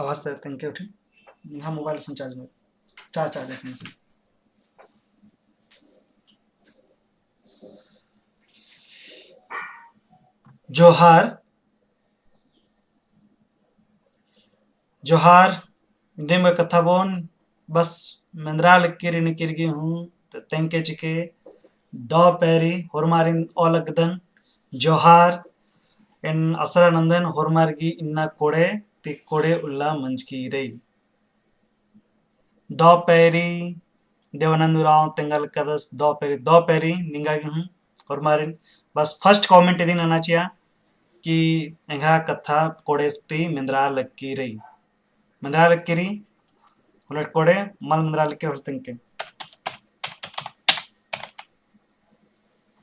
आवाज तंके उठी हाँ मोबाइल सन चार्ज में चार्ज सन जोहार जोहार दिन कथा बोन बस मंदराल किरिन किरगी हूँ तंके चिके दो पैरी होरमारिन ओलगदन जोहार इन असरानंदन होरमार्गी इन्ना कोड़े ति कोड़े उल्ला मंचकी रई दो पैरी देवानंदराव तेंगल कदस दो पैरी निंगागी हूँ होरमारिन बस फर्स्ट कमेंट इदिन अनाचिया कि एंगा कथा कोड़ेस्ती मंदरा लक्की रई मंदरा लक्कीरी उलट कोड़े मल मंदरा लक्की होलतंके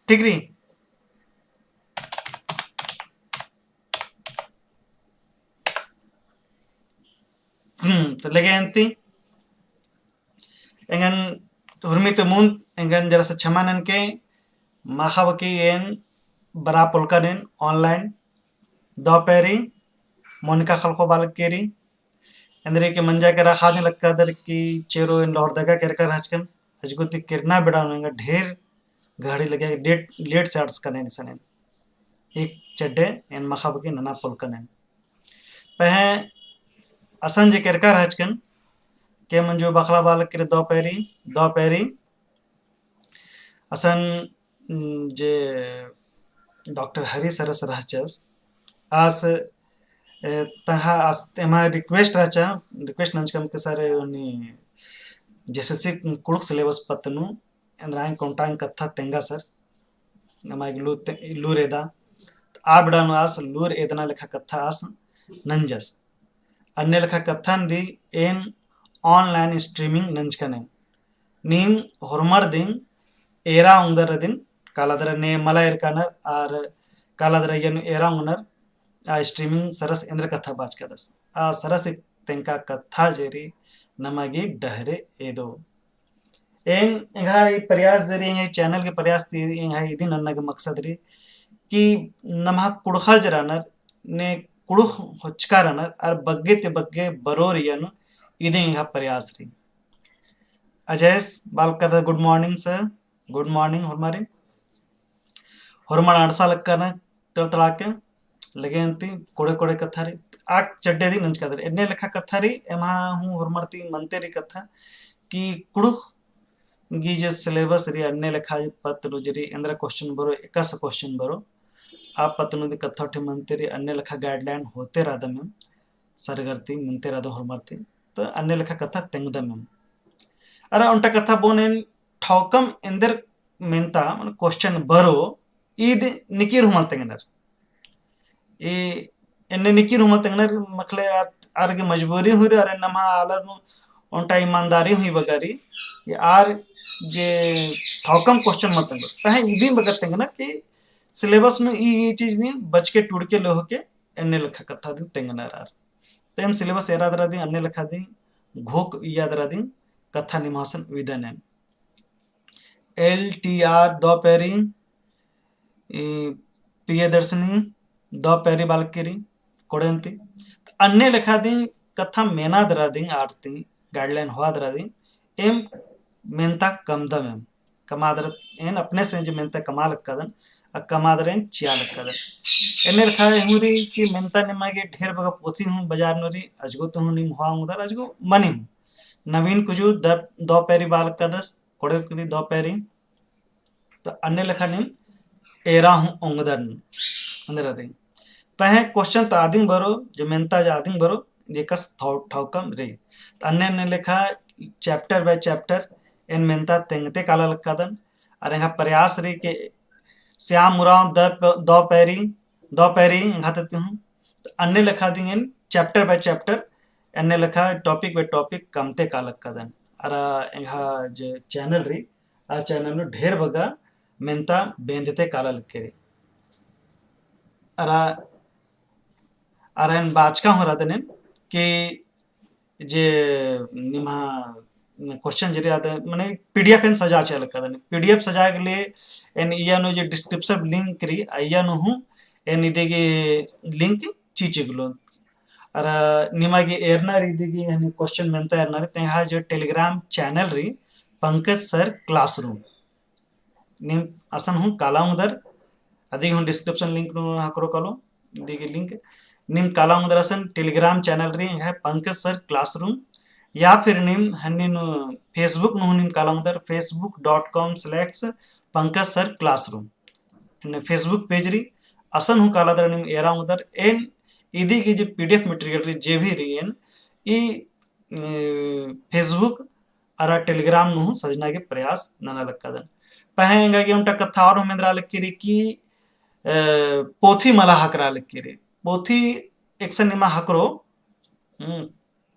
ठीक री तो लगे अंती engan hurmite mun engan jarasa chamanan ke mahabaki en bara polkanen online doperi monika khalko balkeri andre ke manja ke rakhane lakka dar ki chero en lord daga kerkar hajkan hajguti kirna beda enga ढेर घड़ी लगे late shots कने सने एक चड्डे en mahabaki nana polkanen पह असन जे kerkar hajkan के मंजू बखला बाल के दो पैरी असन जे डॉक्टर हरि सरस रहचस आस तहा आस एमा रिक्वेस्ट रहचा रिक्वेस्ट नंच कम के सारे उनी जैसे से कुड़क सिलेबस पतनु अंद्राई कोंटांग कथा तेंगा सर नमाग लूर एदा आबडानु आस लूर एदना लेखा कथा आस नंजस अन्य लेखा कथान दी एन ऑनलाइन स्ट्रीमिंग नंचकने नीम होरमर दिन एरा उंदर दिन कालादर ने मला इरकानर आर कालादर यन एरा उनर आ स्ट्रीमिंग सरस इंद्र कथा बाच कदस आ सरस तेंका कथा जेरी नमागी डहरे एदो एन इंगा प्रयास जरी इंगा चैनल के प्रयास इंगा इदिन अन्ना के मकसद री कि नमहा कुड़खर जरानर ने कुड़ख होचकारनर आर बग्गे ते बग्गे बरोरियन इदे इंगा प्रयास री अजयस बालकदा good morning sir good morning होरमण अड़सा लक्कन तड़तड़ाके लगेंती कोड़े कोड़े कथा री आक चड्डे दी नंच कदर एने लेखा कथा री एमा हूँ होरमरती मनते री कथा कि कुड़ुख गी जे सिलेबस री अन्य लेखा पत्नु जरी इंद्र क्वेश्चन बरो एकस क्वेश्चन बरो आप पत्नु दी कथा ठे मनते री अन्य लेखा गाइडलाइन होते रादा में सरगरती मनते रादा होरमरती तो अन्य लेखा कथा तेंगदम अरे उनटा कथा बोनेन ठौकम इंदर मेंता मन क्वेश्चन बरो ईद निकीर हुमल तेंगनर ए एने निकीर हुमल तेंगनर मखले आरगे मजबूरी हुई अरे नमा आलर उनटा ईमानदारी हुई बगारी कि आर जे ठौकम क्वेश्चन मत तेंगर तहे इदी बगत तेंगनर कि सिलेबस में ई चीज नहीं बच के टूट के लो के एने लेखा कथा दिन तेंगनर आर तेम सिलेबस एरा दरा दिन अन्य लेखा दिन घोक यादरा दिन कथा निमासन विदन LTR दो पैरी प्रियदर्शनी दो पैरी बालकेरी कोड़ेंती अन्य लेखा दिन कथा मेना दरा दिन आरती गाइडलाइन हुआ दरा दिन एम मेंता कमदम एम कमादर एन अपने से जो मेंता कमाल कदन कमादरें चिया लक्कदन एने लेखा हुरी कि मेंता निमागे ढेर बगा पोथी हूँ बाजार नरी अजगो तो हूँ निम हुआ उधर अजगो मनी हूँ नवीन कुजू दो पैरी बाल कदस कोड़े कुली दो पैरी तो अन्य लेखा निम एरा हूँ उंगदन अंदर रे पहे क्वेश्चन तो आदिंग बरो जो मेंता जा आदिंग बरो ये कस ठौकम रे तो अन्य लेखा चैप्टर बाय चैप्टर इन मेंता तेंगते काला लक्कादन और यहाँ प्रयास रे के श्याम मुराव दो पैरी घातती हूँ तो अन्य लेखा दिन चैप्टर बाय चैप्टर अन्य लेखा टॉपिक बाय टॉपिक कमते कालक कदन अरा इंहा जे चैनल री आ चैनल नु ढेर बगा मेंता बेंदते काला लक्के रे अरा इन बाचका हो रहा कि जे निमा क्वेश्चन जरी आते माने पीडीएफ इन सजा चल कदन पीडीएफ सजा के लिए इन इयानो जे डिस्क्रिप्शन लिंक री आयानो हूं एन इदेगे लिंक चीचेगलो ಅರ ನಿಮಗೆ ಏರ್ನಾರ್ ಇದೀಗಿ ಕ್ವಶನ್ ಮೆಂತ ಏರ್ನಾರಿ ತೆಂಗ जो टेलीग्राम चैनल री पंकज सर क्लासरूम निम असन हूँ काला उधर अदी हूँ डिस्क्रिप्शन लिंक नु हाकरो कलो दीगी लिंक निम काला उधर असन टेलीग्राम चैनल री है पंकज सर क्लासरूम या फिर निम हनिन फेसबुक नु निम काला उधर facebook.com/पंकज सर क्लासरूम फेसबुक पेज री असन हूँ काला दर निम एरा उधर एन इदी की जो पीडीएफ मटेरियल री जे भी रही ई फेसबुक अरा टेलीग्राम नु सजना के प्रयास नना लक्कादन पहेंगा कि उनटा कथा और हमें लक्कीरी की पोथी मला हकरा लक्कीरी पोथी एक निमा हकरो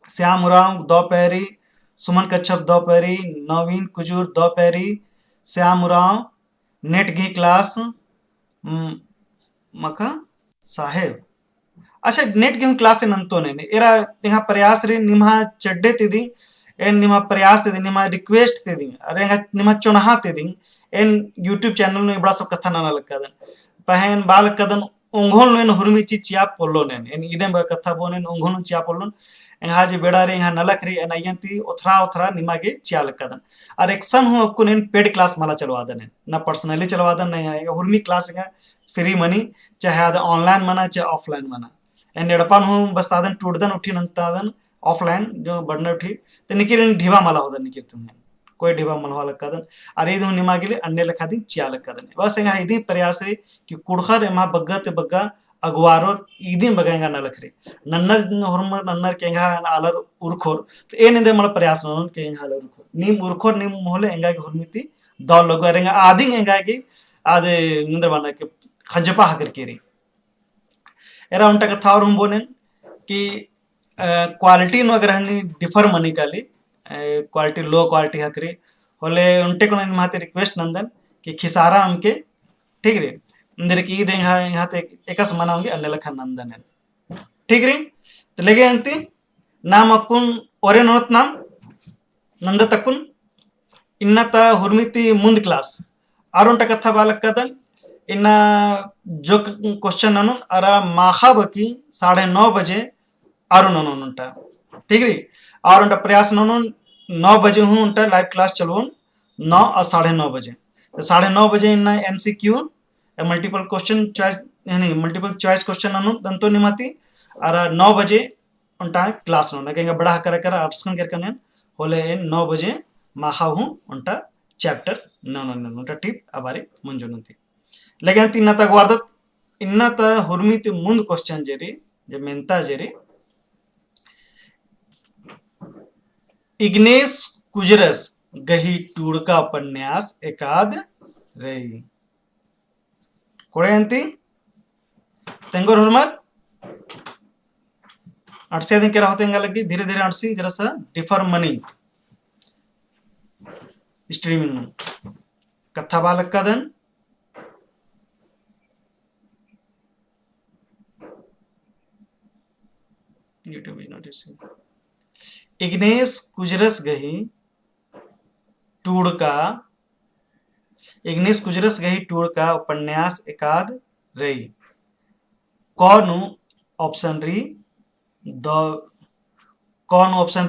श्याम उराव दो पैरी सुमन कच्छप दो पैरी नवीन कुजूर दो पैरी श्याम उराव नेट गी क्लास मका साहेब अच्छा नेट गेम क्लास नंतोने एरा तिहा प्रयास रे निमा चड्डे तिदी एन निमा प्रयास तिदी निमा रिक्वेस्ट तिदी अरे निमा चुनाहा तिदी एन यूट्यूब चैनल ने बड़ा सब कथा नाना लक्कादन पहन बाल कदन उंघोल ने हुरमी ची चिया पोलोने एन इदे ब कथा बोने उंघोल चिया पोलोन एहा जे बेड़ा रे एहा नलक रे एनयंती उथरा उथरा निमा के चिया लक्कादन और एक्शन हूं अक्कुन एन पेड क्लास माला चलवादन ना पर्सनली चलवादन नहीं हुरमी क्लास फ्री मनी चाहे आद ऑनलाइन मना चाहे ऑफलाइन मना एन एडपान हूँ बस तादन टूटदन उठी नंतादन ऑफलाइन जो बढ़ने उठी तो निकिर ढीवा मला होदन निकिर तुम्हें कोई ढीवा मनवा लक्कादन अरे इदु निमा गिले अन्य लखा दिन चिया लक्कादन बस एंगा इदी प्रयास है कि कुड़खर एमा बग्गा ते बग्गा अगवारो इदी बगाएंगा न लखरे नन्नर हरमर नन्नर केंगा आलर उरखोर तो ए निंदे मला प्रयास नन केंगा आलर उरखोर नीम उरखोर नीम मोहले एंगा के हुरमिति दल लगो एंगा आदि एंगा के आदे निंदर बना के खंजपा हकर केरी एरा उनटा कथा और हम बोने कि क्वालिटी नो अगर हनी डिफर मनी काली क्वालिटी लो क्वालिटी हकरी होले उनटे को माते रिक्वेस्ट नंदन कि खिसारा उनके ठीक रे इंदर की दे यहाँ ते एकस मनाऊंगी अन्य लखा नंदन है ठीक रे तो लगे अंति नाम अकुन ओरे नोत नाम नंद तकुन इन्नता हुरमिति मुंद क्लास और उनटा कथा बालक कदन इन्ना जो क्वेश्चन अनु अरा माखाबकी 9:30 बजे अरुण उनटा ठीक री और उनटा प्रयास ननु 9 बजे हूँ उनटा लाइव क्लास चलवन 9 और 9:30 बजे 9:30 बजे इन्ना एमसीक्यू मल्टीपल क्वेश्चन चॉइस यानी मल्टीपल चॉइस क्वेश्चन अनु दंतो निमाती और 9 बजे उनटा क्लास नो नगेंगा बड़ा कर आर्ट्सकन करकने होले 9 बजे माखा हूँ उनटा चैप्टर नन उनटा टिप अबारे मंजुनती लेकिन इन्नत वार्दत इन्नत हुरमिति मुंद क्वेश्चन जेरी जे मेंता जेरी इग्नेश कुजरस गही टूड़का उपन्यास एकाद रही कोड़ेंती तेंगोर हुरमर अटसे दिन केरा होते लगी धीरे धीरे अटसी जरा सा डिफर मनी स्ट्रीमिंग कथा बालक का दन यूट्यूब नोटिस इग्नेश कुजरस गही टूड़का उपन्यास एकाद रही कौन ऑप्शन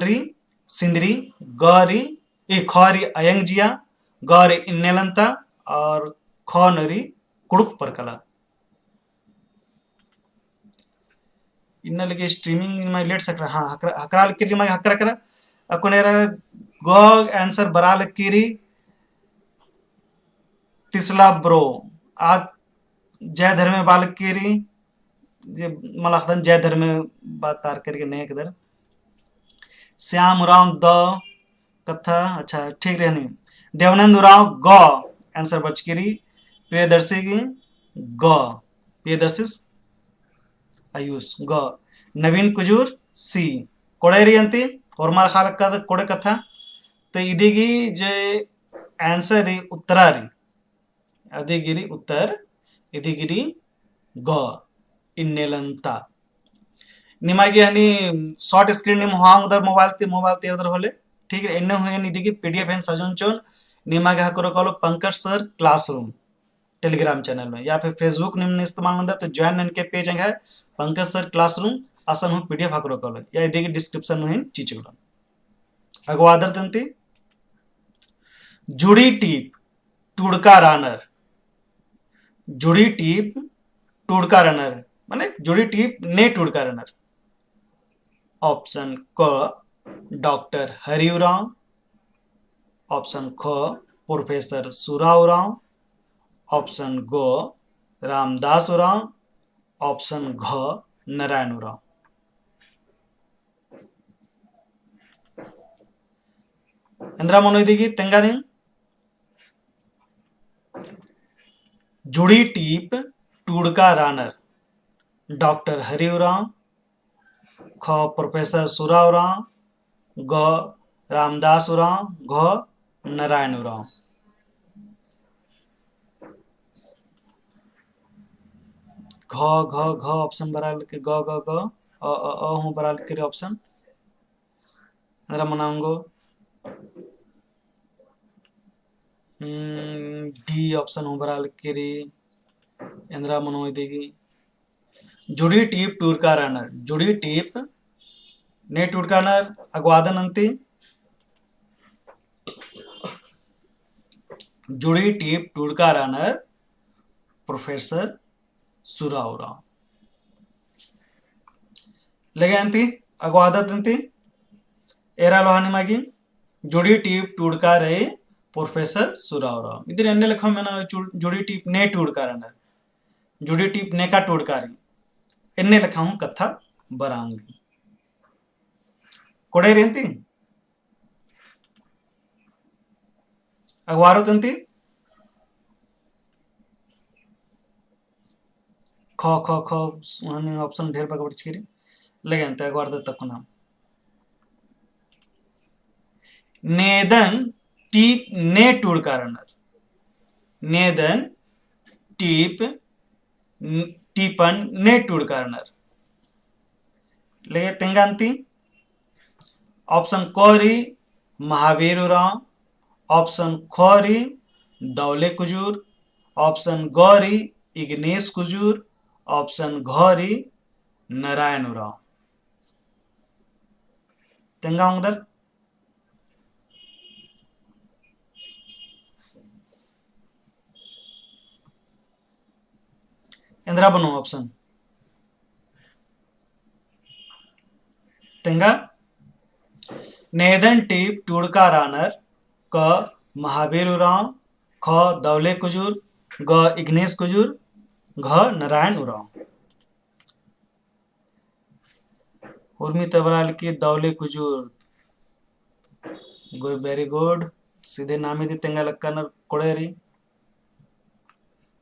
री सिंदरी गौरी खौरी अयंगजिया गौरी इन्नेलंता और खौनरी कुड़ुक परकला इन्नलिगे स्ट्रीमिंग में लेट सक रहा हाँ हकराल किरी में हकरा करा अकुनेरा गो आंसर बराल किरी तिसला ब्रो आज जय धर्म बाल किरी जे मलाखदन जय धर्म बात तार करके नहीं किधर श्याम राम द कथा अच्छा ठीक रहनी देवनंद राव ग आंसर बच किरी प्रियदर्शी की ग प्रियदर्शी आयुष ग नवीन कुजूर सी कोड़ेरी अंति और मार खालक का कोड़े कथा तो इदिगी जे आंसर उत्तरारी अदिगिरी उत्तर इदिगिरी ग इन्नेलंता निमागी हनी शॉर्ट स्क्रीन निम हांग उधर मोबाइल ते उधर होले ठीक है इन्ने हुए निदिगी पीडीएफ एन सजन चोन निमागे हकरो कॉलो Pankaj sir classroom Telegram channel में या फिर फेसबुक निम्न इस्तेमाल होता तो ज्वाइन इनके पेज है पंकज सर क्लासरूम असन हूँ पीडीएफ हाकरो कल या इधर डिस्क्रिप्शन में चीज अगवादर तंती जुड़ी टीप टुड़का रानर जुड़ी टीप टुड़का रनर माने जुड़ी टीप ने टुड़का रनर। ऑप्शन क डॉक्टर हरि उरांव, ऑप्शन ख प्रोफेसर सुरा उरांव, ऑप्शन ग रामदास उरांव, ऑप्शन घ नारायण उरांव। इंद्रा मनो इदिगी तेंगानी जुड़ी टीप टुड़का रानर डॉक्टर हरि उरांव, ख प्रोफेसर सुरा उरांव, ग रामदास उरांव, घ नारायण उरांव। घ घ घ ऑप्शन बराल के ग ग ग अ हूँ बराल के ऑप्शन इंद्रा मनाऊंगो डी ऑप्शन हूँ बराल के इंद्रा मनो देगी जुड़ी टीप टुड़का रनर जुड़ी टीप ने टुड़का रनर अगवादन अंति जुड़ी टीप टुड़का रनर प्रोफेसर सुरा उरांव लगे अंति अगवादत अंति एरा लोहानी मागी जुड़ी टीप टुड़का रहे प्रोफेसर सुरा उरांव इधर अन्य लिखा मैंने जुड़ी टीप ने टुड़का रनर जुड़ी टीप ने का टुड़का रही इन्ने लिखा हूं कथा बरांगी कोड़े रेंती अगवारो तंती ख ख ख ऑप्शन ढेर पकड़ चिरी लगे अंत अगवार तक नाम नेदन टीप ने टुड़का रनर नेदन टीप टीपन ने टुड़का रनर लगे तेंगांती ऑप्शन कोरी महावीर उरांव, ऑप्शन खोरी दौले कुजूर, ऑप्शन गौरी इग्नेश कुजूर, ऑप्शन घौरी नारायण उरांव। तेंगा उधर इंदिरा बनो ऑप्शन तेंगा नेदन टीप टुड़का रानर क महावीर उरांव, ख दौले कुजूर, ग इग्नेश कुजूर, घ नारायण उरांव। उर्मी तबराल की दौले कुजूर वेरी गुड सीधे नामी दी तेंगा लक्कन कोड़ेरी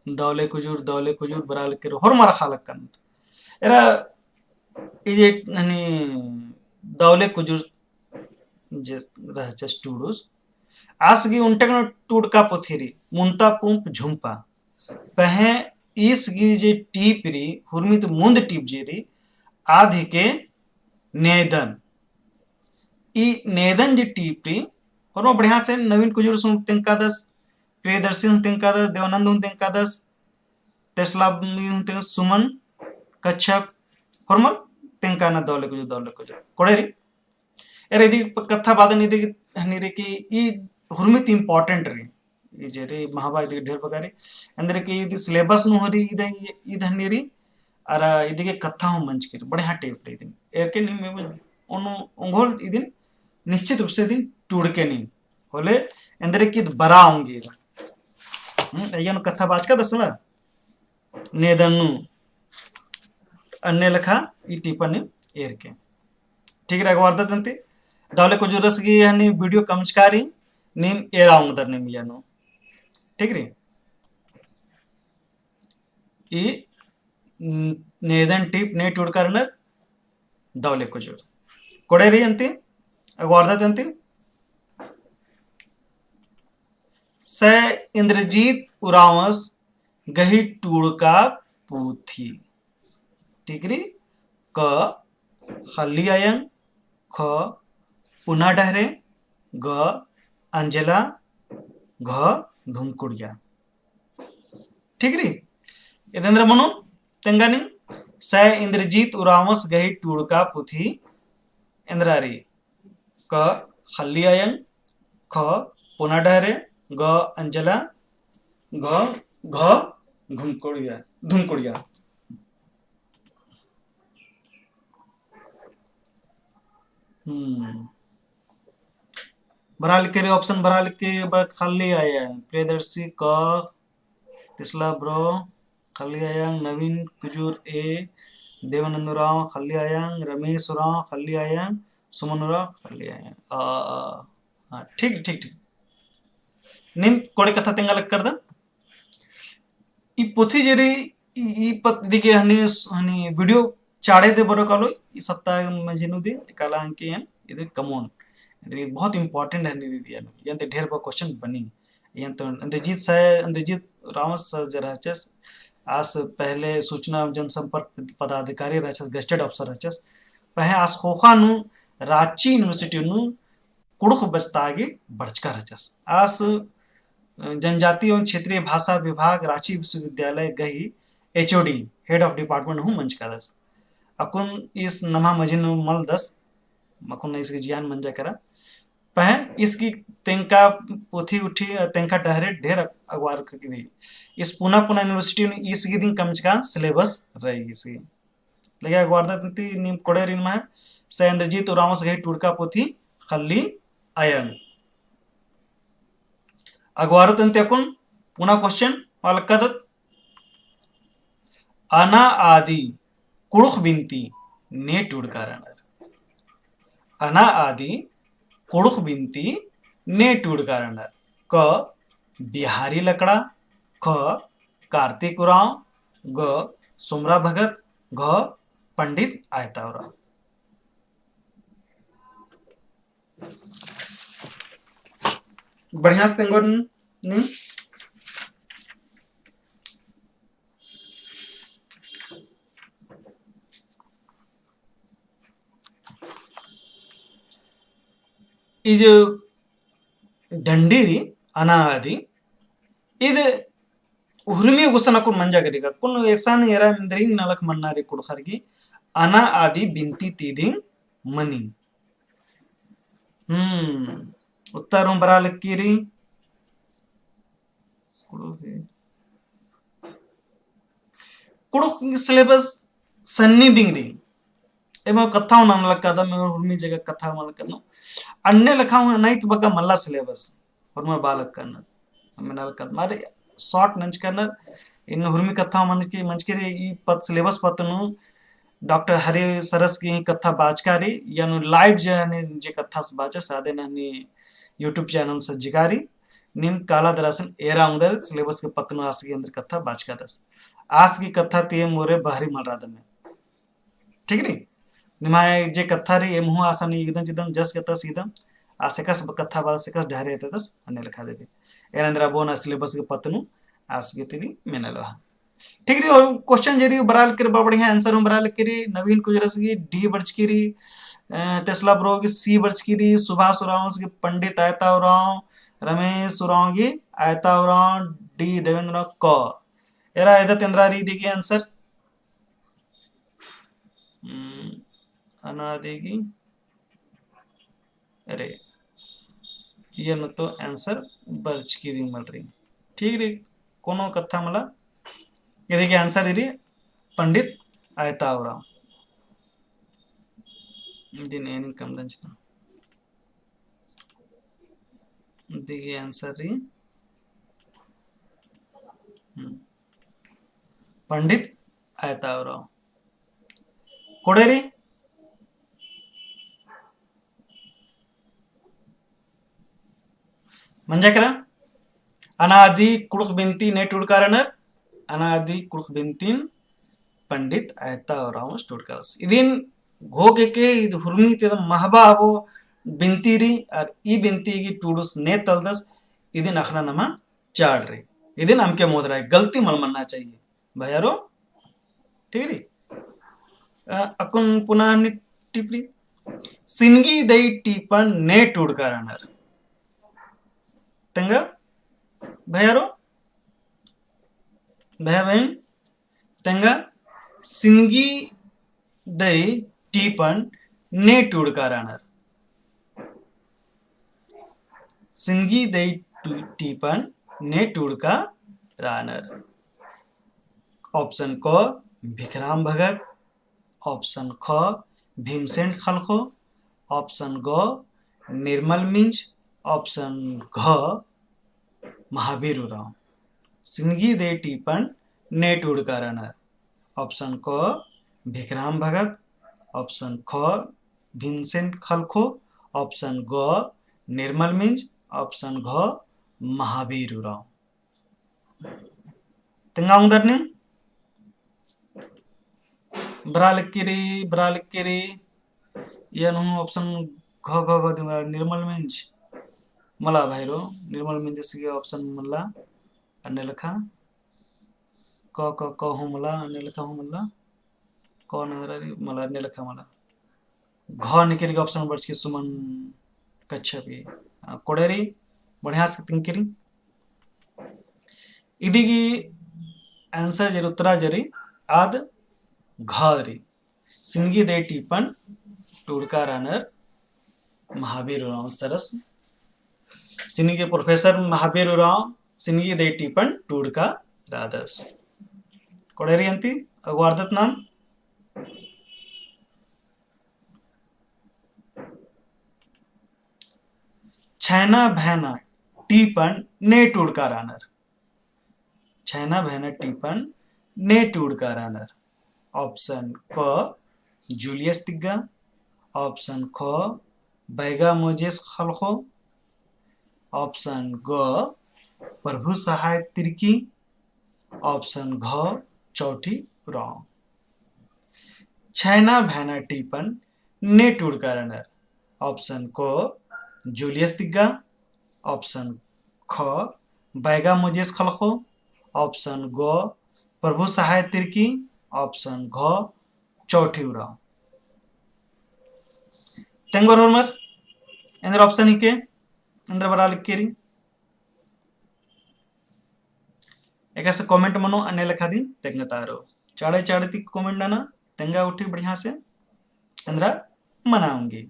दौले कुजूर बराल के होर मारा खालक्कन एरा इजे ननी दौले कुजूर जे रहचे स्टूडोस आसगी उंटकन टुड़का पोथेरी मुंता पुंप झुंपा पहे इसगी जे टीपरी हुरमी तो मुंद टीप जेरी आधि के नेदन ई नेदन जे टीपरी और बढ़िया से नवीन कुजूर सुन तेंकादस प्रियदर्शी हूं तेंकादस देवानंद हूं तेंकादस तेसला सुमन कच्छप हरमल तेंकाना दौले कुजूर कोड़ेरी एरे इदी कथा बादन इदी हनीरे की ई हुरमित इंपॉर्टेंट री जेरे महाबा इदी ढेर पगारी अंदर की इदी सिलेबस नु हरी इदी इद हनीरी अरा इदी के कथा हूं मंच के बड़े हां टेप रे इदी एर के नि में ओनो ओंगोल इदी निश्चित रूप से इदी टुड़के नि होले अंदर की बरा होंगे अयन कथा बाज का दसला नेदनु अन्य लखा ई टिपन एर के ठीक है अगवार तंती दौले को जुरस की हनी वीडियो कमचकारी नीम एराउंग दर नीम यानो ठीक रे ई नेदन टिप ने टुड़का रनर दौले को जुर कोड़े री अंती अगवार तंती स इंद्रजीत उरावस गही टुड़का पूथी ठीक री क हल्ली आयन ख पुना डहरे ग अंजला घ धुमकुड़िया ठीक री इदेंद्र मनो तेंगानी स इंद्रजीत उरावस गही टूड़का पुथी इंद्रारी। क खल्ली अयंग। ख पुना डहरे। ग अंजला। घ घ घुमकुड़िया धुमकुड़िया। बरा लिख के ऑप्शन बरा लिख के खाली आया है। प्रियदर्शी क। तिसला ब्रो खाली आयंग। नवीन कुजूर ए। देवानंदराव खाली आयंग। रमेश राव खाली आयंग। सुमन राव खाली आयंग। ठीक ठीक ठीक निम कोड़े कथा तेंगा लग कर दा ई पोथी जेरी ई पत दिगे हनी वीडियो चाड़े दे बरो कालो ई सप्ताह मजिनु दे काला अंके यन इदे कमोन इदे बहुत इंपॉर्टेंट है नी दिया यंते ढेर बा क्वेश्चन बनी यंत अंदजीत रावस जराचस आस पहले सूचना जनसंपर्क पदाधिकारी राचस गेस्टेड अफसर राचस पहे आस खोखानु रांची यूनिवर्सिटी नु कुड़ुख बस्तागी बड़चका राचस आस जनजातीय एवं क्षेत्रीय भाषा विभाग रांची विश्वविद्यालय गही एचओडी हेड ऑफ डिपार्टमेंट हूँ मंच का दस अकुन इस नमा मजिन मल दस मकुन इसकी जियान मंजा करा पह इसकी तेंका पोथी उठी तेंका डहरे ढेर अगवार की इस पुना पुना यूनिवर्सिटी ने इसकी दिन कम का सिलेबस रही इसकी लगे अगवार दी नीम कोड़े रिन में से इंद्रजीत उरावस गही टुड़का पोथी खल्ली आयन अगवार तंत्याकुन पुना क्वेश्चन वालकदत अना आदि कुड़ुख बिनती ने टुड़कारणर अना आदि कुड़ुख बिनती ने टुड़कारणर क बिहारी लकड़ा। ख कार्तिक उराव। ग सुमरा भगत। घ पंडित आयतावराव। बढ़िया से तेंगो नी इज डंडीरी अनादि इद उर्मी गुसनकु मंजा करेगा कुन एकसान एरा मिंदरिंग नलक मन्नारी कुड़खरगी अना आदि बिनती तीदिंग मनी। उत्तर बरा लकीरी कुड़ुक सिलेबस सन्नी दिंगरी एमा कथा नन लक्का मैं उर्मी जगह कथा मन करनो अन्य लखाऊ नहीं तो बगा मल्ला सिलेबस और मैं बालक करना मैं नल कर मारे शॉर्ट नंच करना इन हुर्मी कथा मंच के ई पद सिलेबस पतनु डॉक्टर हरि सरस की कथा बाजकारी यानु लाइव जे जे कथा बाजा सादे ननी यूट्यूब चैनल से जिगारी निम काला दरासन एरा उंदर सिलेबस के पतनु आस के अंदर कथा बाजका दस आस की कथा ते मोरे बाहरी मल रादा में ठीक नहीं निमाय जे कथा रे एम हु आसन एकदम जिदम जस कथा सीदम आसेकस कथा बा सेकस ढारे तस अन्य लिखा देबे एरंद्रा बोना सिलेबस के पतनु आस के तिदी मेनलवा ठीक रे क्वेश्चन जेरी बराल कर बढ़िया आंसर हम बराल करी नवीन कुजरस की डी बर्चकीरी तेस्ला ब्रो की सी बर्चकीरी सुभाष उराव की पंडित आयता उराव रमेश उराव की आयता उराव डी देवेंद्र क एरा इधर तेंद्रारी देखिए आंसर अनादेगी अरे ये न तो आंसर बर्च की रिंग मल रही ठीक रे कोनो कथा मला ये देखिए आंसर इरी पंडित आयतावराव दिन एनी कम दंच देखिए आंसर री पंडित आयतावराव कोडेरी मंजाकरा अनादि कुड़ुख बिनती ने टुड़कारणर अनादि कुड़ुख बिनतीन पंडित आयतावराव टुड़कारस इदिन घोगे के हुर्मी ते महबा वो बिनतीरी और ई बिनती की टुडुस ने तलदस इदिन अखना नमा चाड़ रे इदिन हमके मोदरा गलती मल मनना चाहिए भैयारो ठीक री अकुन पुनः टिपरी सिंगी दई टीपन ने टुड़कारणर तंगा भैयारो भैया बहन तंगा सिंगी दै टीपन ने टूडकारानर सिंगी दै टीपन ने टूडका रानर ऑप्शन क भिखराम भगत ऑप्शन ख भीमसेन खलखो ऑप्शन ग निर्मल मिंज ऑप्शन घ महावीर उरांव सिंगी दे टीपन ने टूडकारानर ऑप्शन क भिखराम भगत ऑप्शन ख भीमसेन खलखो ऑप्शन ग निर्मल मिंज ऑप्शन घ महावीर उरांव तेंगाउंदरनिम ब्रालिक्किरी यनु ऑप्शन घ घ घ दिमा निर्मल मिंज मला भाइरो निर्मल मिंज सिगे ऑप्शन मला अन्य लेखा क हूँ मला अन्य लेखा हूँ मला कौन मला अन्य लेखा मला घ निकरी ऑप्शन बर्च के सुमन कच्छपी कोडेरी बढ़िया से तिंकिरी इदिगी आंसर जरी उत्तरा जरी आद घरी सिंगी दे टीपन टूडकारानर महावीर उरांव सरस सिंगी प्रोफेसर महावीर उरांव सिंगी दे टीपन टूडका रादर्स कोडेरी अंती अगवार्दत नाम छैना भैना टीपन ने टूडकारानर छैना भैना टीपन ने टूडकारानर ऑप्शन क जूलियस तिग्गा ऑप्शन ख बैगा मोजेस खलखो ऑप्शन ग प्रभु सहाय तिर्की ऑप्शन घ चौथी रॉन्ग छैना भैना टीपन ने टूडकारानर ऑप्शन क जूलियस तिग्गा ऑप्शन ख बैगा मोजेस खलखो ऑप्शन ग प्रभु सहाय तिर्की ऑप्शन घ चौथी उराव तेंगोर होमर इंदर ऑप्शन ही के इंदर बरा लिखेरी एक ऐसे कमेंट मनो अन्य लिखा दी तेंगा तारो चाड़े चाड़े ती कमेंट ना तेंगा उठी बढ़िया से इंदरा मनाऊंगी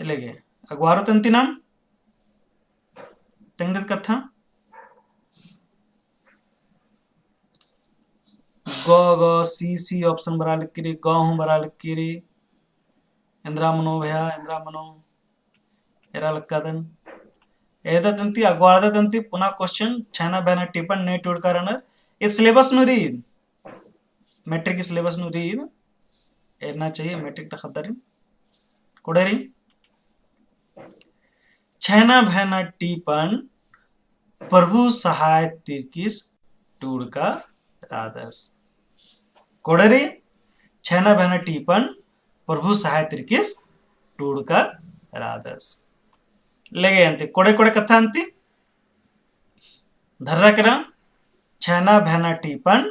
इलेगे अगवारो तंती नाम तेंगद कथा ग सी ऑप्शन बरा लिखिरी ग हूँ बरा लिखिरी इंद्रा मनो भया इंद्रा मनो एरा लक्कादन एदा तंती अगवारदा तंती पुनः क्वेश्चन छैना बैना टिपन ने टूडकारानर ये सिलेबस नु रीड मैट्रिक सिलेबस नु रीड एरना चाहिए मैट्रिक तखदरी कोडेरी छैना बैना टिपन प्रभु सहाय तिर्किस टूडका रादस कोडरी छैना बहना टीपन प्रभु सहाय तिर्किस टूडका रादस लेगे अंति कोडे कोडे कथा अंति धर्रा करा छैना बहना टीपन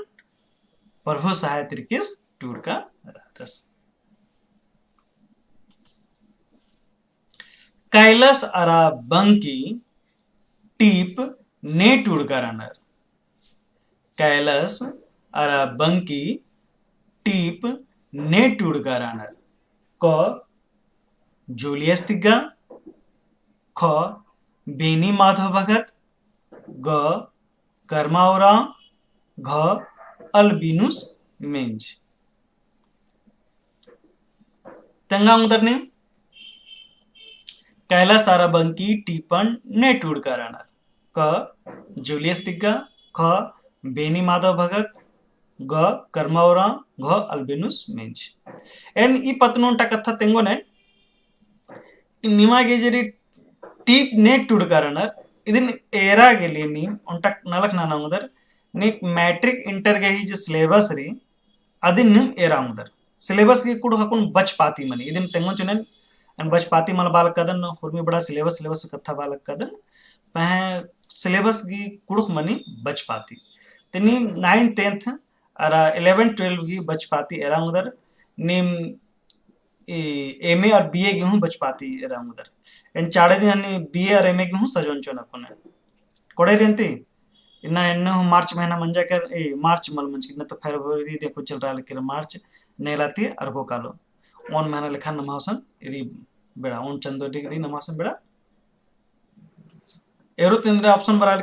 प्रभु सहाय तिर्किस टूडका रादस कैलास अरा बंकी टीप ने टूडकारानर कैलास अरा बंकी टीप ने टूडकारानर क जूलियस तिग्गा ख बेनी माधव भगत ग कर्मावरा घ अल्बिनुस मिंज तेंगा उदरने कैलास अरा बंकी टीपन ने टूडकारानर क जूलियस तिग्गा ख बेनी माधव भगत ग कर्मावरा घ अल्बिनुस मिंज एन ई पतनोंटा कथा तेंगो ने निमागे जरी टीप ने टूडकारानर इदिन एरा गेली नी उंटा नलक नानांगदर नी मैट्रिक इंटर गे ही जो सिलेबस री अदिन निम एरा उंदर सिलेबस की कुड हकुन बच पाती मनी इदिन तेंगो चुनेन अन बच पाती मल बाल कदन हुरमी बड़ा सिलेबस कथा बाल कदन पह सिलेबस की कुडुख मनी बच पाती तनी 9th 10th अरा 11 12 की बच पाती एरा उधर निम एमए और बीए की हूँ बच पाती एरा उधर इन चाड़े दिन हनी बीए और एमए की हूँ सजोन चोना कोने कोड़े रेंती इन्ना इन्ना मार्च महीना मंजा कर मार्च मल मंज कितना तो फरवरी देखो चल रहा लेकिन मार्च नेलाती अरबो कालो ओन महीना लेखा नमासन इरी बेड़ा ओन चंदो डिग्री नमासन बेड़ा एरुत इंद्र ऑप्शन बरा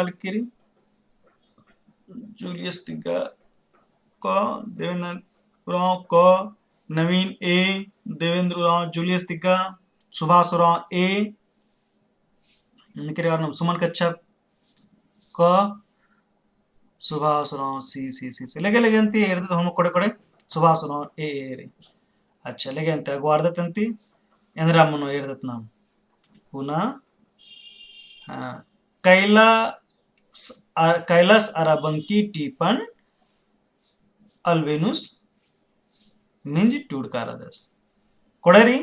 लिखिरी जूलियस तिगा क देवेंद्र उरांव क नवीन ए देवेंद्र उरांव जूलियस तिगा सुभाष उरांव ए निकरे और सुमन कच्छप क सुभाष उरांव सी लगे अंती हिडिದು हम ಕೊಡೆ ಕೊಡೆ सुभाष उरांव ए रे अच्छा लगे अंत अगवार्दतंती ಎಂದ್ರಾಮನು ಹಿಡಿದತ್ ನಾವು पुनः कैलास अराबंकी टीपन अल्वेनुस मिंज टूडकारदस कोडरी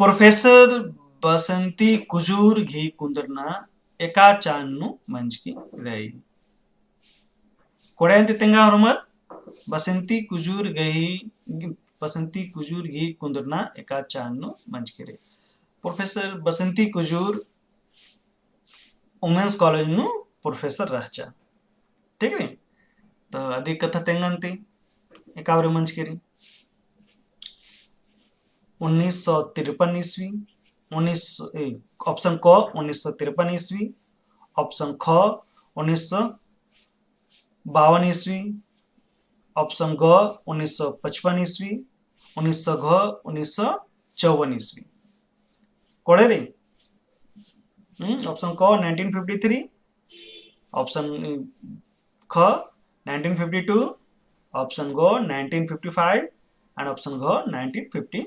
प्रोफेसर बसंती कुजूर घी कुंदरना एका चान्नु मंजकी रही कोड़े तेंगा हरमत बसंती कुजूर घी कुंदरना एका चान्नु मंजकी रही प्रोफेसर बसंती कुजूर वुमेन्स कॉलेज नु प्रोफेसर रहचा ठीक रे तो अधिक कथा तेंगंती एकावरे मंजकी 1953 ईस्वी ऑप्शन क 1953 ईस्वी ऑप्शन ख 1952 ईस्वी ऑप्शन ग 1955 ईस्वी 1954 ईस्वी कोड़े रे ऑप्शन क 1953 ऑप्शन ख 1952 ऑप्शन ग 1955 एंड ऑप्शन घ 1954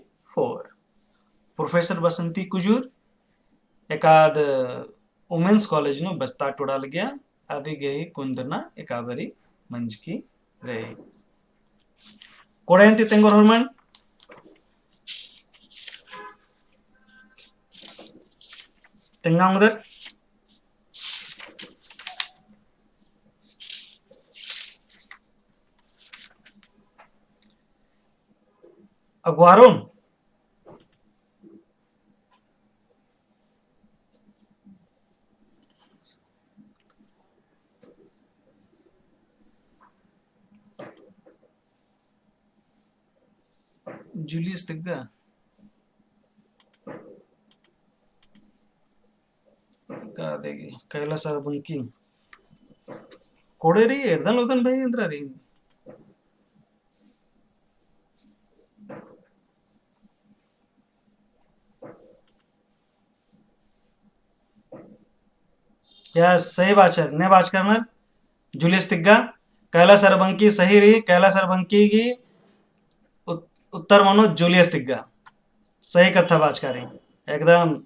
प्रोफेसर बसंती कुजूर एकाद वुमेन्स कॉलेज नु बस्ता टोड़ा गया आदि गई कुंदना एकावरी मंज की रही कोड़ेंती तेंगोर हरमन तेंगा उधर अगवारों जूलियस तिग्गा का देगी कैलास अराबंकी कोड़े री एर्दन लोदन भाई अंदर री या सही बात है ने बात करना जूलियस तिग्गा कैलास अराबंकी सही रही कैलास अराबंकी की उत्तर मानो जूलियस तिग्गा सही कथा बात कर रही एकदम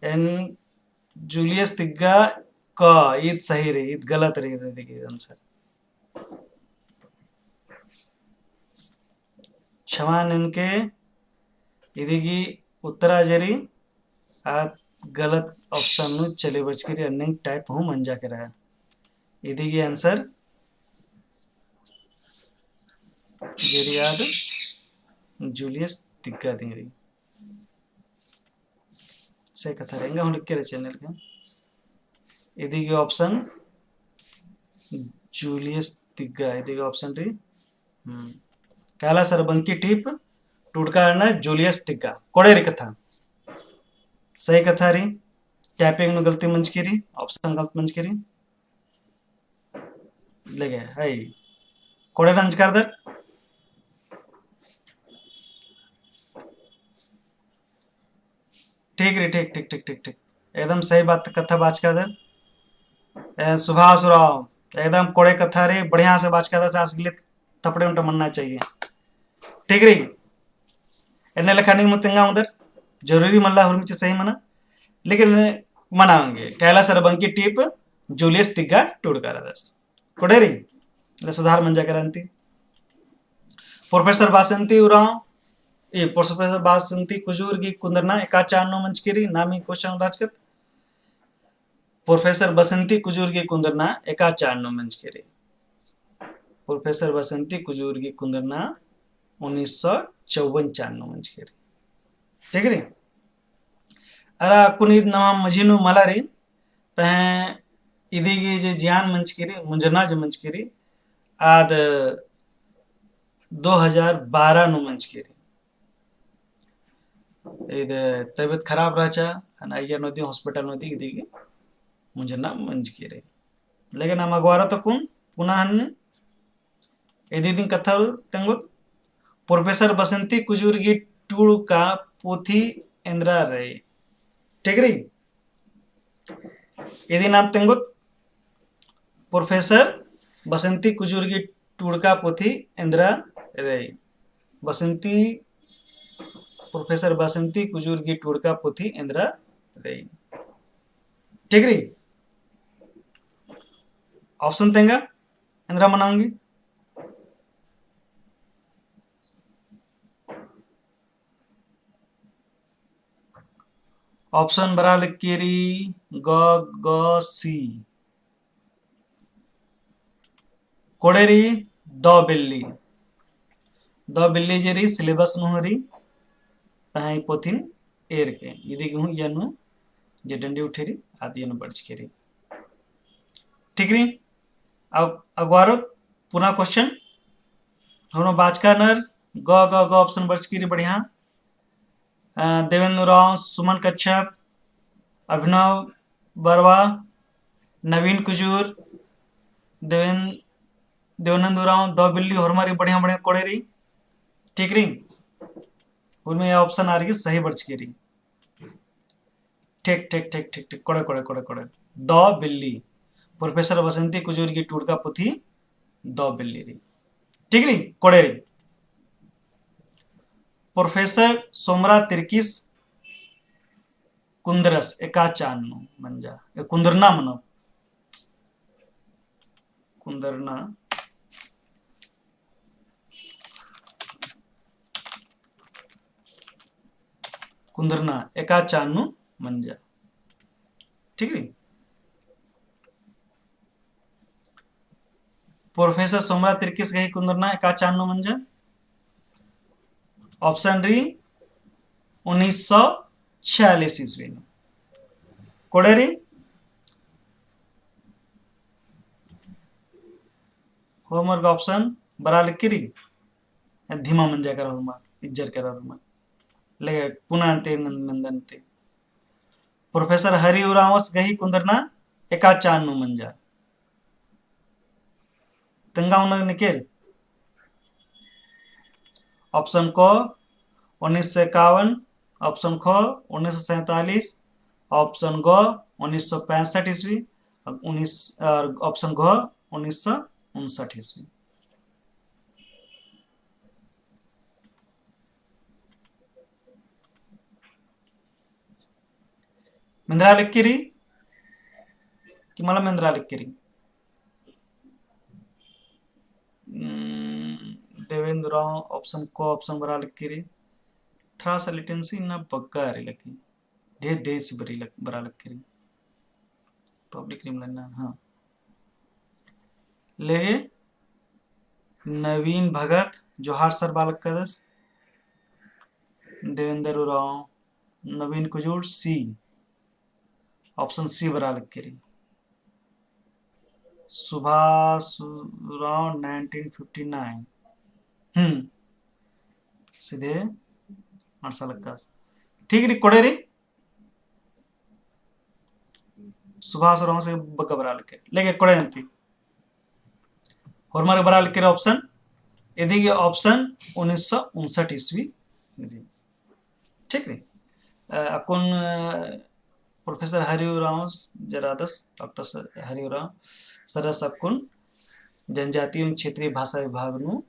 एन जूलियस तिग्गा का ईद सही रही ईद गलत रही देखिए आंसर क्षमा इनके इदिगी उत्तरा जरी आ गलत ऑप्शन नु चले बच के रनिंग टाइप हूं मंजा के रहा इदिगी आंसर जेरी याद जूलियस तिग्गा देरी सही कथा रहेगा हम लिख के चैनल का इदिगी ऑप्शन जूलियस तिग्गा इदिगी ऑप्शन री कैलास अराबंकी टीप टुडकारना जूलियस तिग्गा कोड़े री कथा सही कथा री टैपिंग नु गलती मंज की री ऑप्शन गलत मंज की री लगे हाय कोड़े रंज कर दर ठीक रे ठीक ठीक ठीक ठीक ठीक एकदम सही बात कथा बात कर दर सुभाष उरांव एकदम कोड़े कथा रे बढ़िया से बात कर दर सास गिले थपड़े उनटा मनना चाहिए ठीक रे एने लिखा नहीं मुतेंगा उधर जरूरी मल्ला हुरमिच सही मना लेकिन मनाएंगे कैलास अराबंकी टीप जूलियस तिग्गा टूडकारदस कोड़े रे सुधार मंजा करंती प्रोफेसर बासंती उरांव ये प्रोफेसर बासंती कुजूर की कुंदरना एका चान्नो मंचकिरी नामी क्वेश्चन राजकत प्रोफेसर बसंती कुजूर की कुंदरना एका चान्नो मंचकिरी प्रोफेसर बसंती कुजूर की कुंदरना 1954 चान्नो मंचकिरी ठीक है अरा कुनी नवा मजीनु मलारी पह इदिगी जे जियान मंचकिरी मुंजना जे मंचकिरी आद 2012 नु मंचकिरी इद तबीयत खराब राचा अन अय्या नदी हॉस्पिटल नदी इदिगी मुंजना मंचकिरी लेकिन हम अगवारा तो कुन पुनः इदी दिन कथल तंगुत प्रोफेसर बसंती कुजूरगी टूर का पोथी इंद्रा रही ठीक रही यदि नाम तेंगुत प्रोफेसर बसंती कुजूरगी टूर का पोथी इंद्रा रही बसंती प्रोफेसर बसंती कुजूरगी टूर का पोथी इंद्रा रही ठीक रही ऑप्शन तेंगा इंद्रा मनाऊंगी ऑप्शन बरा लिखीरी ग ग सी कोडेरी द बिल्ली जेरी सिलेबस नुहरी पहाई पोथिन एर के यदि गहु यनु जे डंडी उठेरी आदि यनु बर्च केरी ठीक री अगवारो पुनः क्वेश्चन हम बाचका नर ग ग ग ऑप्शन बर्च केरी बढ़िया देवेंद्र राव सुमन कच्छप अभिनव बरवा नवीन कुजूर देवानंद राव द बिल्ली हमारी बढ़िया बढ़िया कोड़े रही ठीक रही उनमें ऑप्शन आ रही है सही बर्च की रही ठीक ठीक ठीक ठीक ठीक कोड़े कोड़े कोड़े कोड़े द बिल्ली प्रोफेसर बसंती कुजूर की टूर का पुथी द बिल्ली रही ठीक रही कोड़े रही प्रोफेसर सोमरा तिर्किस कुंदरस एका चान्नु मंजा कुंदरना मनो कुंदरना कुंदरना एका चान्नु मंजा ठीक है प्रोफेसर सोमरा तिर्किस गही कुंदरना एका चान्नु मंजा ऑप्शन री 1946 ईस्वी में कोडेरी होमवर्क ऑप्शन बरा लिखिरी धीमा मंजा कर होमा इज्जर कर होमा लेके पुनः अंते नंदनते प्रोफेसर हरि उरावस गही कुंदरना एका चान्नु मंजा तंगा उन निकेल ऑप्शन को 1951 ऑप्शन ख 1947 ऑप्शन ग 1965 ईस्वी ऑप्शन घ 1959 ईस्वी मिंद्रा लिखिरी कि मला मिंद्रा लिखिरी देवेंद्र राव ऑप्शन को ऑप्शन बरा लिखिरी थोड़ा सा लिटेंसी ना बग्गा रे लकी ढेर देश बरी बरा लिखिरी पब्लिक क्रिमिनल ना हाँ लेगे नवीन भगत जोहार सर बालक कदस देवेंद्र राव नवीन कुजूर सी ऑप्शन सी बरा लिखिरी सुभाष राव 1959 सीधे ठीक री कोड़े री सुभाष राव से बग्गा बरा लिखे लेके कोड़े अंती और हमारे बरा लिखे ऑप्शन यदि ये ऑप्शन 1959 ईस्वी ठीक री अकुन प्रोफेसर हरिराव जरादस डॉक्टर हरिराव सरस अकुन जनजातीय क्षेत्रीय भाषा विभाग नु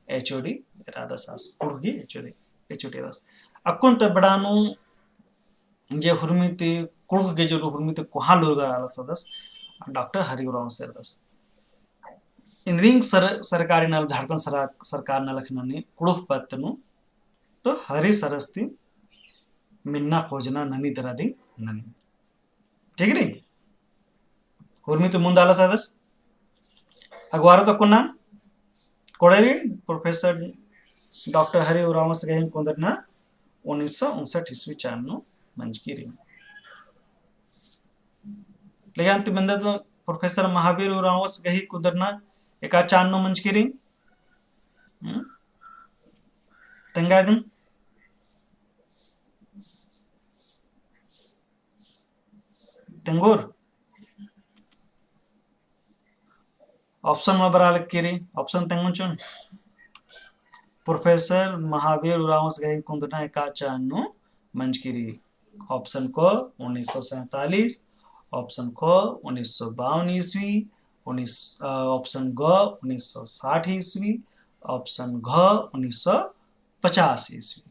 एचओडी राधासास कुड़गी एचओडी दास अकुन त बडानु जे हुर्मिते कुड़ग गे जो हुर्मिते कोहा लोरगा आला सदस डॉक्टर हरिराव सरदस इंद्रिंग सरकारी नल झारखंड सरकार न लखननी कुड़ग पत्तनु तो हरि सरस्ती मिन्ना खोजना ननी दरादी ननी ठीक री हुर्मिते मुंदाला सदस अगवारो तो कुन्ना कोड़ेरी प्रोफेसर डॉक्टर हरि उरावस गहिन कुंदरना 1959 ईस्वी चान्नु मंजकीरी लेगांति बंदत प्रोफेसर महावीर उरावस गही कुदरना एका चान्नो मंचकिरी तेंगादन तेंगोर ऑप्शन में बराल किरी ऑप्शन तेंगुचुन प्रोफेसर महावीर उरावस गही कुदरना एका चान्नो मंचकिरी ऑप्शन को 1947, ऑप्शन को 1952 ईस्वी, ऑप्शन ग 1960 ईस्वी, ऑप्शन घ 1950 ईस्वी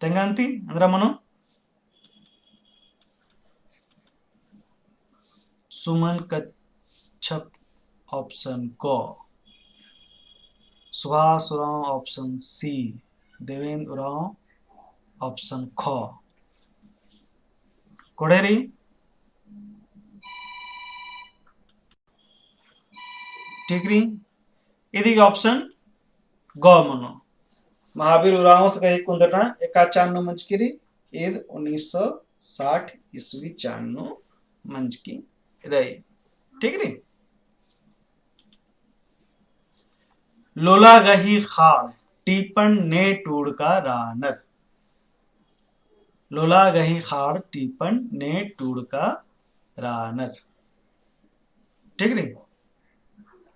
तेंगांति अंद्रा मनो सुमन कच्छप ऑप्शन क, Subhash Oraon option C, Devendra Oraon option ख कोडेरी टिकरी इदी ऑप्शन ग मनो महावीर उरावस गही कुंदरना एका चान्नो मंचकिरी ईद 1960 ईस्वी चान्नो मंचकी रही ठीक री लोला गही खाड़ टीपन ने टूड़ का रानर लोला गही खाड़ टीपन ने टूड़ का रानर ठीक री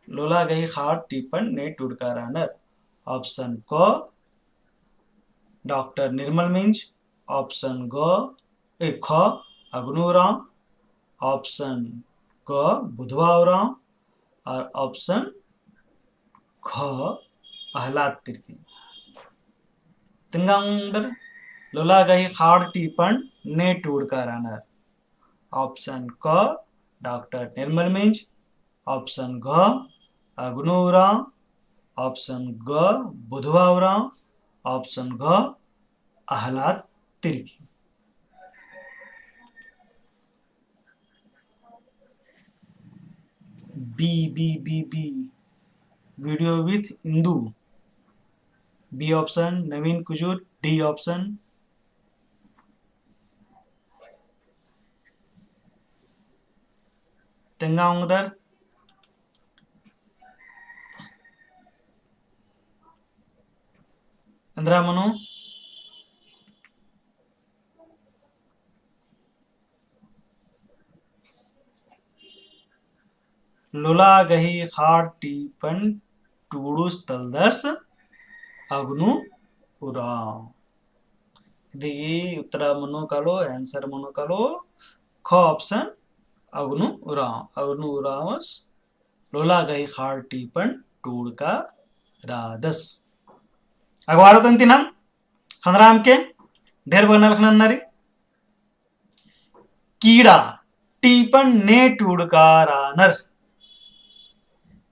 लोला गही खाड़ टीपन ने टूड़ का रानर ऑप्शन को डॉक्टर निर्मल मिंज, ऑप्शन ख अग्नूराव, ऑप्शन ग बुधवा उरांव और ऑप्शन ख अहलाद तिर्की तिंगांदर लोला गही खाड़ टीपन ने टूड़ का रानर ऑप्शन क डॉक्टर निर्मल मिंज, ऑप्शन घ अग्नु उरांव, ऑप्शन ग बुधवा उरांव, ऑप्शन घ Ahlad Tirkey B B B B video with Indu B option Navin Kujur, D option तेंगाउंगदर अंद्रा मनो लोला गही खाड़ टीपन टूडूस तलदस अग्नु उराव दिगी उत्तरा मनो कालो आंसर मनो कालो ख ऑप्शन अग्नु उरावस लोला गही खाड़ टीपन टूड़ का रादस अगवारो तंतिनम खंदराम के ढेर बगना लखना नारी कीड़ा टीपन ने टूड़ का रानर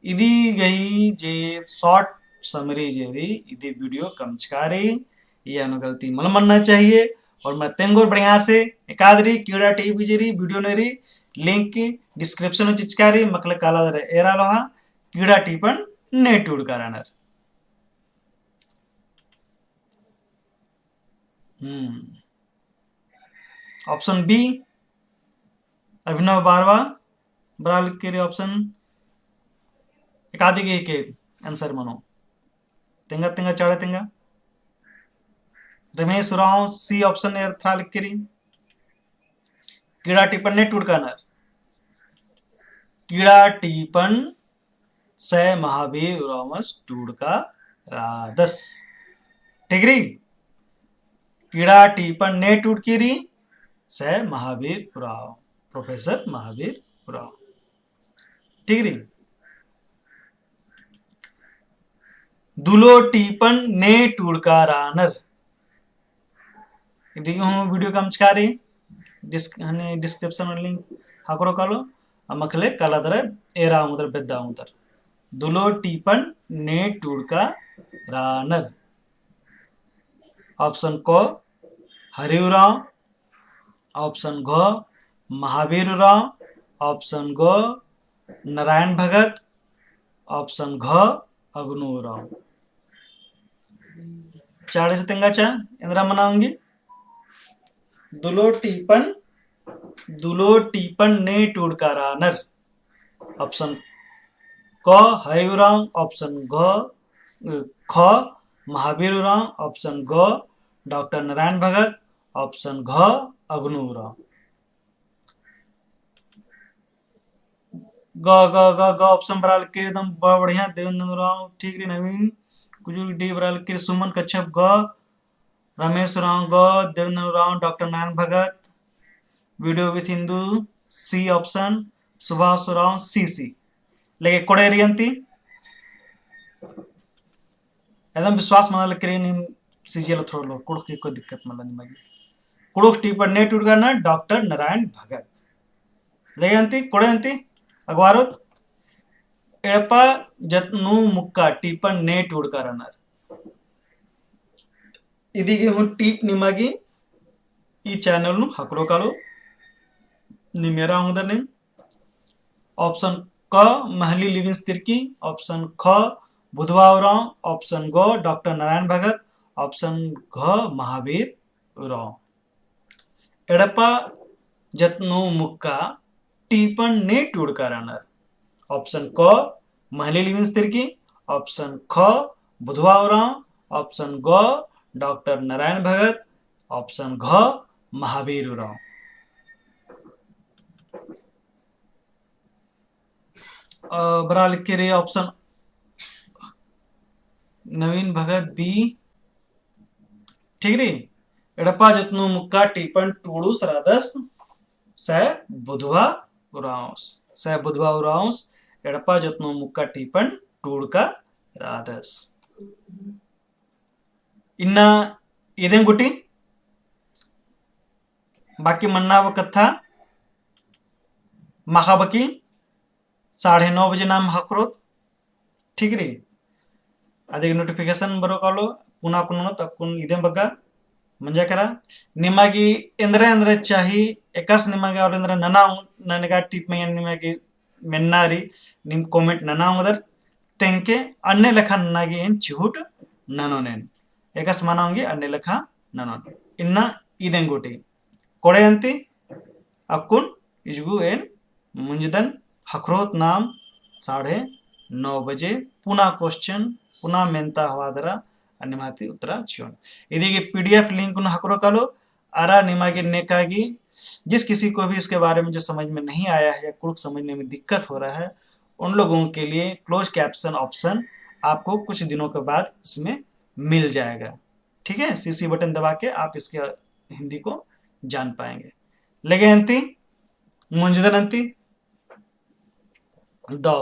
इदी गई जे शॉर्ट समरी जेरी इदी वीडियो कमचकारी ये अनुगलती मल मनना चाहिए और मैं तेंगोर बढ़िया से एकादरी कीड़ा टीवी जेरी वीडियो नेरी लिंक की डिस्क्रिप्शन में चिचकारी मकले काला दरे एरा लोहा कीड़ा टीपन ने टूड़ का रानर ऑप्शन बी अभिनव बारवा बराल के ऑप्शन एकादिगे के आंसर मनो तेंगा तेंगा चाड़े तेंगा रमेश उरांव सी ऑप्शन एर थ्रा लिख करी कीड़ा टीपन ने टूड़का नर कीड़ा टीपन से महावीर उरावस टूड़का रादस टिगरी कीड़ा टीपन ने टूड़कीरी से महावीर उराव प्रोफेसर महावीर उराव टिगरी दुलो टीपन ने टूड़का रानर देखिए हम वीडियो कमचकारी डिस्क्रिप्शन में लिंक हाकरो कालो मखले काला दरे एरा उधर बेद्दा उधर दुलो टीपन ने टूड़का रानर ऑप्शन को हरि उराव, ऑप्शन घ महावीर उराव, ऑप्शन ग नारायण भगत, ऑप्शन घ अग्नु उराव चाड़े से तेंगा चा इंद्रा मनाऊंगी दुलो टीपन दुलो टीपन ने टूडकारानर। ऑप्शन क हरिराम, ऑप्शन ख महावीर राव, ऑप्शन ग डॉक्टर नारायण भगत, ऑप्शन घ अग्नूराव। ग ग ग ग ऑप्शन बराल के एकदम बढ़िया देवेंद्र राव ठीक रे नवीन कुछ डी बराल के सुमन कच्छप ग रमेश राव ग Devendra Rao doctor Narayan Bhagat video with Hindu C option Subhash Rao C लेके कोड़े रियंती एकदम विश्वास मानल करे निम सीजीएल थोड़ा लो कुड़क की कोई दिक्कत मतलब नहीं मगी कुड़क टी पर नेट उड़गा ना डॉक्टर नारायण भगत लेके अंती कोड़े अंती अगवारोत एड़प जत्नु मुक्का टीपन नेट उड़कारनर इदिगे हूँ टीप निमागी ಈ ಚಾನೆಲ್ ನು ಹಕ್ರೋ ಕಾಲು ನಿಮೇರಾ ಹುದರ್ ನಿಮ್ ऑप्शन क महली लिविंग्स तिर्की, ऑप्शन ख बुधवाराव, ऑप्शन ग डॉक्टर नारायण भगत, ऑप्शन घ महावीर राव। एड़प जत्नु मुक्का टीपन ने टूडकारनर। ऑप्शन क महली लिविंग्स तिर्की, ऑप्शन ख बुधवाराव, ऑप्शन ग डॉक्टर नारायण भगत, ऑप्शन घ महावीर राव। बरा लिख के रे ऑप्शन नवीन भगत बी ठीक रे एड़पा जत्नु मुक्का टीपन टूडू सरादस स बुधवा उरांस एड़पा जत्नु मुक्का टीपन टूडका रादस इन्ना इदें गुटी बाकी मन्नाव कथा महाबकी 9:30 बजे नाम हकरोत ठीक रे अदे नोटिफिकेशन बरो कालो पुना कुनो तकुन इदें बग्गा मंजा करा निमागी इंद्रे चाही एकास निमागी और इंद्रे नना ननगा टिप में निमागी मेन्नारी निम कमेंट नना उदर तेंके अन्य लेखा ननागी इन चिहुट ननोनेन एकास मनाऊंगी अन्य लेखा ननोन इन्ना इदें गोटी कोड़े अंती अकुन इजगु एन मुंजदन हकरोत नाम 9:30 बजे पुनः क्वेश्चन पुनः मेंता हवादरा अन्यमाती उत्तरा छियोन इदिगे पीडीएफ लिंक न हकरो कालो आरा निमागे नेकागी जिस किसी को भी इसके बारे में जो समझ में नहीं आया है या कुछ समझने में दिक्कत हो रहा है उन लोगों के लिए क्लोज कैप्शन ऑप्शन आपको कुछ दिनों के बाद इसमें मिल जाएगा ठीक है सीसी बटन दबा के आप इसके हिंदी को जान पाएंगे लगे अंती मुंजदन अंती दो